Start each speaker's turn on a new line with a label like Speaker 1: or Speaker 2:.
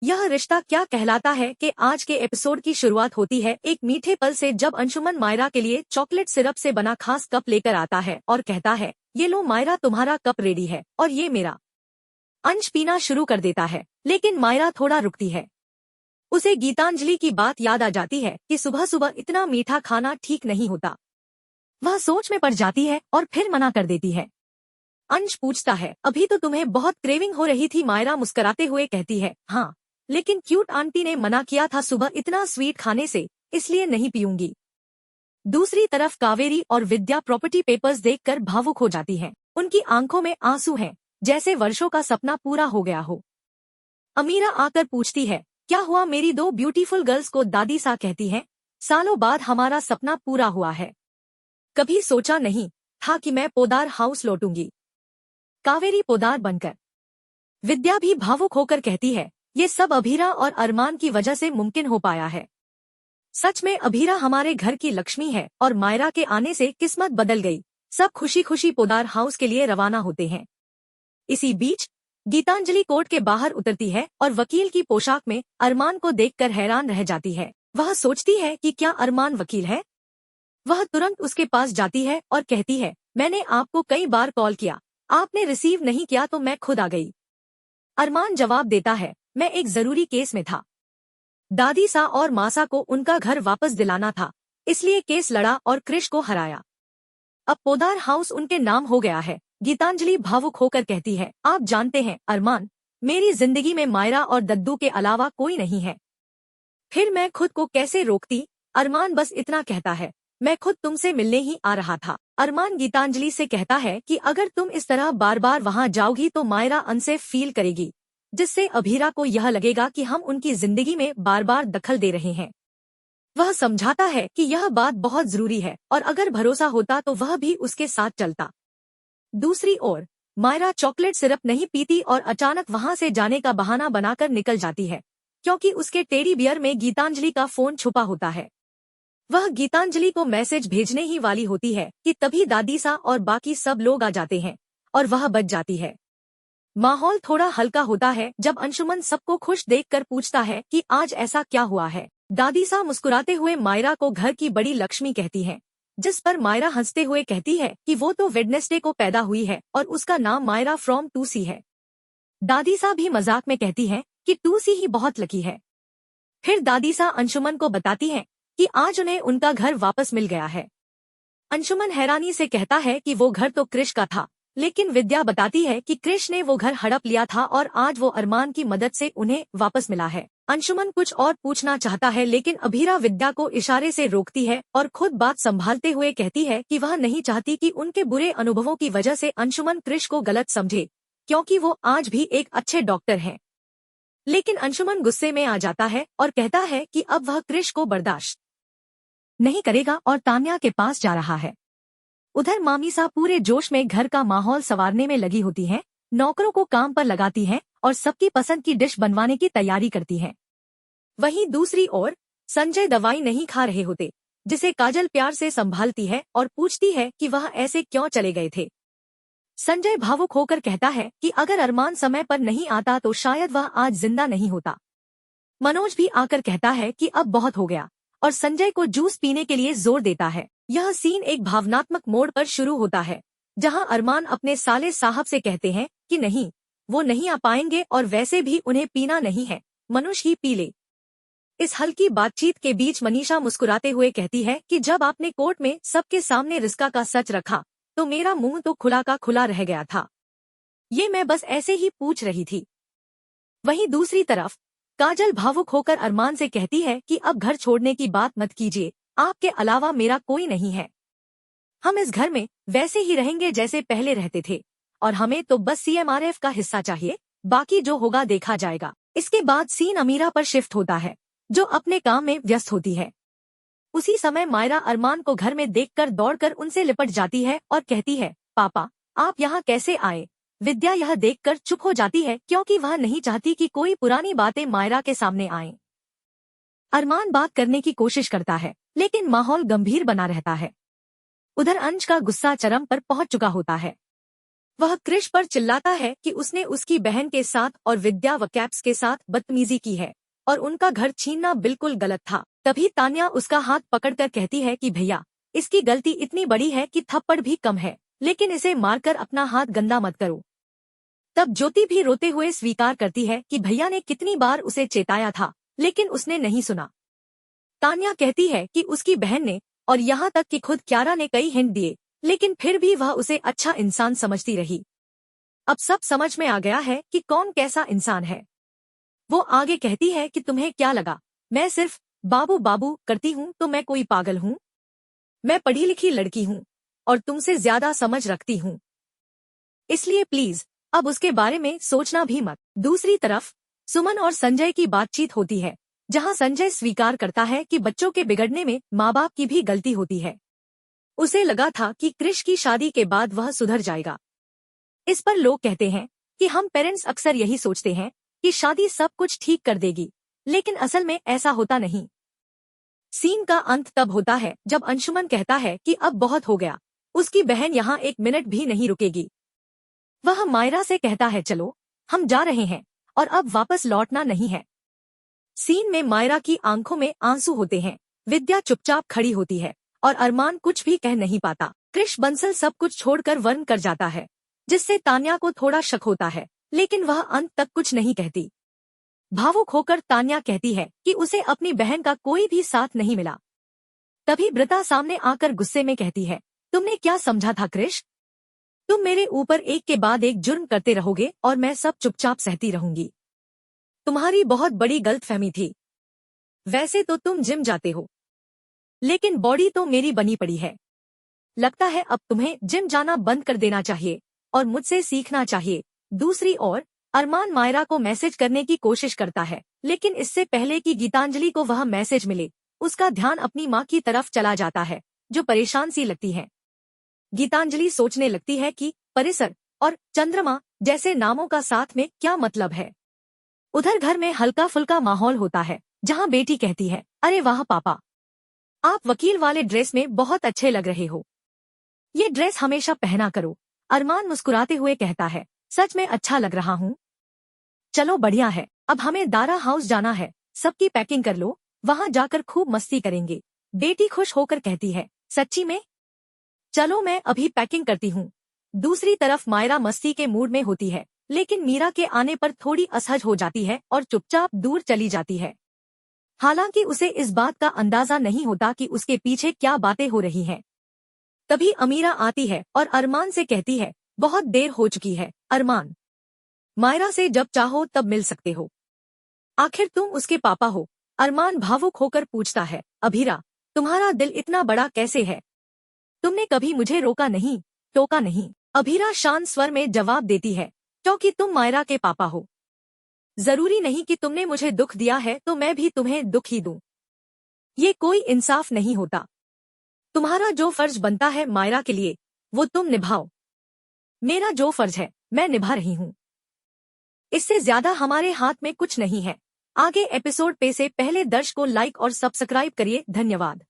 Speaker 1: यह रिश्ता क्या कहलाता है कि आज के एपिसोड की शुरुआत होती है एक मीठे पल से, जब अंशुमन मायरा के लिए चॉकलेट सिरप से बना खास कप लेकर आता है और कहता है, ये लो मायरा, तुम्हारा कप रेडी है और ये मेरा। अंश पीना शुरू कर देता है, लेकिन मायरा थोड़ा रुकती है। उसे गीतांजलि की बात याद आ जाती है कि सुबह सुबह इतना मीठा खाना ठीक नहीं होता। वह सोच में पड़ जाती है और फिर मना कर देती है। अंश पूछता है, अभी तो तुम्हें बहुत क्रेविंग हो रही थी। मायरा मुस्कुराते हुए कहती है, हाँ, लेकिन क्यूट आंटी ने मना किया था सुबह इतना स्वीट खाने से, इसलिए नहीं पीऊंगी। दूसरी तरफ कावेरी और विद्या प्रॉपर्टी पेपर्स देखकर भावुक हो जाती हैं। उनकी आंखों में आंसू हैं, जैसे वर्षों का सपना पूरा हो गया हो। अमीरा आकर पूछती है, क्या हुआ मेरी दो ब्यूटीफुल गर्ल्स को? दादी सा कहती हैं, सालों बाद हमारा सपना पूरा हुआ है। कभी सोचा नहीं था कि मैं पोदार हाउस लौटूंगी, कावेरी पोदार बनकर। विद्या भी भावुक होकर कहती है, ये सब अभीरा और अरमान की वजह से मुमकिन हो पाया है। सच में अभीरा हमारे घर की लक्ष्मी है और मायरा के आने से किस्मत बदल गई। सब खुशी खुशी पोदार हाउस के लिए रवाना होते हैं। इसी बीच गीतांजलि कोर्ट के बाहर उतरती है और वकील की पोशाक में अरमान को देखकर हैरान रह जाती है। वह सोचती है कि क्या अरमान वकील है। वह तुरंत उसके पास जाती है और कहती है, मैंने आपको कई बार कॉल किया, आपने रिसीव नहीं किया तो मैं खुद आ गई। अरमान जवाब देता है, मैं एक जरूरी केस में था। दादी सा और मासा को उनका घर वापस दिलाना था, इसलिए केस लड़ा और क्रिश को हराया। अब पोदार हाउस उनके नाम हो गया है। गीतांजलि भावुक होकर कहती है, आप जानते हैं अरमान, मेरी जिंदगी में मायरा और दद्दू के अलावा कोई नहीं है। फिर मैं खुद को कैसे रोकती? अरमान बस इतना कहता है, मैं खुद तुमसे मिलने ही आ रहा था। अरमान गीतांजलि से कहता है कि अगर तुम इस तरह बार बार वहाँ जाओगी तो मायरा अनसेफ फील करेगी, जिससे अभीरा को यह लगेगा कि हम उनकी जिंदगी में बार बार दखल दे रहे हैं। वह समझाता है कि यह बात बहुत जरूरी है और अगर भरोसा होता तो वह भी उसके साथ चलता। दूसरी ओर मायरा चॉकलेट सिरप नहीं पीती और अचानक वहाँ से जाने का बहाना बनाकर निकल जाती है, क्योंकि उसके टेडी बियर में गीतांजलि का फोन छुपा होता है। वह गीतांजलि को मैसेज भेजने ही वाली होती है कि तभी दादी सा और बाकी सब लोग आ जाते हैं और वह बच जाती है। माहौल थोड़ा हल्का होता है जब अंशुमन सबको खुश देखकर पूछता है कि आज ऐसा क्या हुआ है। दादी सा मुस्कुराते हुए मायरा को घर की बड़ी लक्ष्मी कहती है, जिस पर मायरा हंसते हुए कहती है कि वो तो वेडनेसडे को पैदा हुई है और उसका नाम मायरा फ्रॉम टूसी है। दादी सा भी मजाक में कहती है कि टूसी ही बहुत लकी है। फिर दादी सा अंशुमन को बताती है कि आज उन्हें उनका घर वापस मिल गया है। अंशुमन हैरानी से कहता है कि वो घर तो क्रिश का था, लेकिन विद्या बताती है कि क्रिश ने वो घर हड़प लिया था और आज वो अरमान की मदद से उन्हें वापस मिला है। अंशुमन कुछ और पूछना चाहता है, लेकिन अभीरा विद्या को इशारे से रोकती है और खुद बात संभालते हुए कहती है कि वह नहीं चाहती कि उनके बुरे अनुभवों की वजह से अंशुमन क्रिश को गलत समझे, क्योंकि वो आज भी एक अच्छे डॉक्टर हैं। लेकिन अंशुमन गुस्से में आ जाता है और कहता है कि अब वह क्रिश को बर्दाश्त नहीं करेगा और तान्या के पास जा रहा है। उधर मामीसा पूरे जोश में घर का माहौल संवारने में लगी होती हैं, नौकरों को काम पर लगाती हैं और सबकी पसंद की डिश बनवाने की तैयारी करती हैं। वहीं दूसरी ओर संजय दवाई नहीं खा रहे होते, जिसे काजल प्यार से संभालती है और पूछती है कि वह ऐसे क्यों चले गए थे। संजय भावुक होकर कहता है कि अगर अरमान समय पर नहीं आता तो शायद वह आज जिंदा नहीं होता। मनोज भी आकर कहता है कि अब बहुत हो गया और संजय को जूस पीने के लिए जोर देता है। यह सीन एक भावनात्मक मोड़ पर शुरू होता है, जहां अरमान अपने साले साहब से कहते हैं कि नहीं, वो नहीं आ पाएंगे और वैसे भी उन्हें पीना नहीं है, मनुष्य ही पी ले। इस हल्की बातचीत के बीच मनीषा मुस्कुराते हुए कहती है कि जब आपने कोर्ट में सबके सामने रिस्का का सच रखा तो मेरा मुंह तो खुला का खुला रह गया था। ये मैं बस ऐसे ही पूछ रही थी। वहीं दूसरी तरफ काजल भावुक होकर अरमान से कहती है कि अब घर छोड़ने की बात मत कीजिए, आपके अलावा मेरा कोई नहीं है। हम इस घर में वैसे ही रहेंगे जैसे पहले रहते थे और हमें तो बस सीएमआरएफ का हिस्सा चाहिए, बाकी जो होगा देखा जाएगा। इसके बाद सीन अमीरा पर शिफ्ट होता है, जो अपने काम में व्यस्त होती है। उसी समय मायरा अरमान को घर में देखकर दौड़कर उनसे लिपट जाती है और कहती है, पापा आप यहाँ कैसे आए? विद्या यह देखकर चुप हो जाती है, क्योंकि वह नहीं चाहती कि कोई पुरानी बातें मायरा के सामने आएं। अरमान बात करने की कोशिश करता है, लेकिन माहौल गंभीर बना रहता है। उधर अंश का गुस्सा चरम पर पहुंच चुका होता है। वह कृष पर चिल्लाता है कि उसने उसकी बहन के साथ और विद्या व कैप्स के साथ बदतमीजी की है और उनका घर छीनना बिल्कुल गलत था। तभी तान्या उसका हाथ पकड़कर कहती है कि भैया, इसकी गलती इतनी बड़ी है कि थप्पड़ भी कम है, लेकिन इसे मारकर अपना हाथ गंदा मत करो। तब ज्योति भी रोते हुए स्वीकार करती है कि भैया ने कितनी बार उसे चेताया था, लेकिन उसने नहीं सुना। तान्या कहती है कि उसकी बहन ने और यहाँ तक कि खुद क्यारा ने कई हिंट दिए, लेकिन फिर भी वह उसे अच्छा इंसान समझती रही। अब सब समझ में आ गया है कि कौन कैसा इंसान है। वो आगे कहती है कि तुम्हें क्या लगा, मैं सिर्फ बाबू बाबू करती हूँ तो मैं कोई पागल हूँ? मैं पढ़ी लिखी लड़की हूँ और तुमसे ज्यादा समझ रखती हूँ, इसलिए प्लीज अब उसके बारे में सोचना भी मत। दूसरी तरफ सुमन और संजय की बातचीत होती है, जहाँ संजय स्वीकार करता है कि बच्चों के बिगड़ने में माँ बाप की भी गलती होती है। उसे लगा था कि कृष की शादी के बाद वह सुधर जाएगा। इस पर लोग कहते हैं कि हम पेरेंट्स अक्सर यही सोचते हैं कि शादी सब कुछ ठीक कर देगी, लेकिन असल में ऐसा होता नहीं। सीन का अंत तब होता है जब अंशुमन कहता है कि अब बहुत हो गया, उसकी बहन यहाँ एक मिनट भी नहीं रुकेगी। वह मायरा से कहता है चलो हम जा रहे हैं और अब वापस लौटना नहीं है। सीन में मायरा की आंखों में आंसू होते हैं, विद्या चुपचाप खड़ी होती है और अरमान कुछ भी कह नहीं पाता। कृष बंसल सब कुछ छोड़कर वर्ण कर जाता है, जिससे तान्या को थोड़ा शक होता है, लेकिन वह अंत तक कुछ नहीं कहती। भावुक होकर तान्या कहती है कि उसे अपनी बहन का कोई भी साथ नहीं मिला। तभी ब्रता सामने आकर गुस्से में कहती है, तुमने क्या समझा था कृष? तुम मेरे ऊपर एक के बाद एक जुर्म करते रहोगे और मैं सब चुपचाप सहती रहूंगी। तुम्हारी बहुत बड़ी गलतफहमी थी। वैसे तो तुम जिम जाते हो, लेकिन बॉडी तो मेरी बनी पड़ी है। लगता है अब तुम्हें जिम जाना बंद कर देना चाहिए और मुझसे सीखना चाहिए। दूसरी ओर अरमान मायरा को मैसेज करने की कोशिश करता है, लेकिन इससे पहले कि गीतांजलि को वह मैसेज मिले, उसका ध्यान अपनी माँ की तरफ चला जाता है, जो परेशान सी लगती है। गीतांजलि सोचने लगती है कि परिसर और चंद्रमा जैसे नामों का साथ में क्या मतलब है। उधर घर में हल्का फुल्का माहौल होता है, जहाँ बेटी कहती है, अरे वाह पापा, आप वकील वाले ड्रेस में बहुत अच्छे लग रहे हो, ये ड्रेस हमेशा पहना करो। अरमान मुस्कुराते हुए कहता है, सच में अच्छा लग रहा हूँ। चलो बढ़िया है, अब हमें दारा हाउस जाना है, सबकी पैकिंग कर लो, वहाँ जाकर खूब मस्ती करेंगे। बेटी खुश होकर कहती है, सच्ची में? चलो मैं अभी पैकिंग करती हूँ। दूसरी तरफ मायरा मस्ती के मूड में होती है, लेकिन मीरा के आने पर थोड़ी असहज हो जाती है और चुपचाप दूर चली जाती है। हालांकि उसे इस बात का अंदाजा नहीं होता कि उसके पीछे क्या बातें हो रही हैं। तभी अमीरा आती है और अरमान से कहती है, बहुत देर हो चुकी है अरमान, मायरा से जब चाहो तब मिल सकते हो। आखिर तुम उसके पापा हो। अरमान भावुक होकर पूछता है, अभीरा तुम्हारा दिल इतना बड़ा कैसे है? तुमने कभी मुझे रोका नहीं, टोका नहीं। अभीरा शांत स्वर में जवाब देती है, क्योंकि तुम मायरा के पापा हो। जरूरी नहीं कि तुमने मुझे दुख दिया है तो मैं भी तुम्हें दुख ही दूं। ये कोई इंसाफ नहीं होता। तुम्हारा जो फर्ज बनता है मायरा के लिए, वो तुम निभाओ। मेरा जो फर्ज है मैं निभा रही हूँ। इससे ज्यादा हमारे हाथ में कुछ नहीं है। आगे एपिसोड पे से पहले दर्शक को लाइक और सब्सक्राइब करिए। धन्यवाद।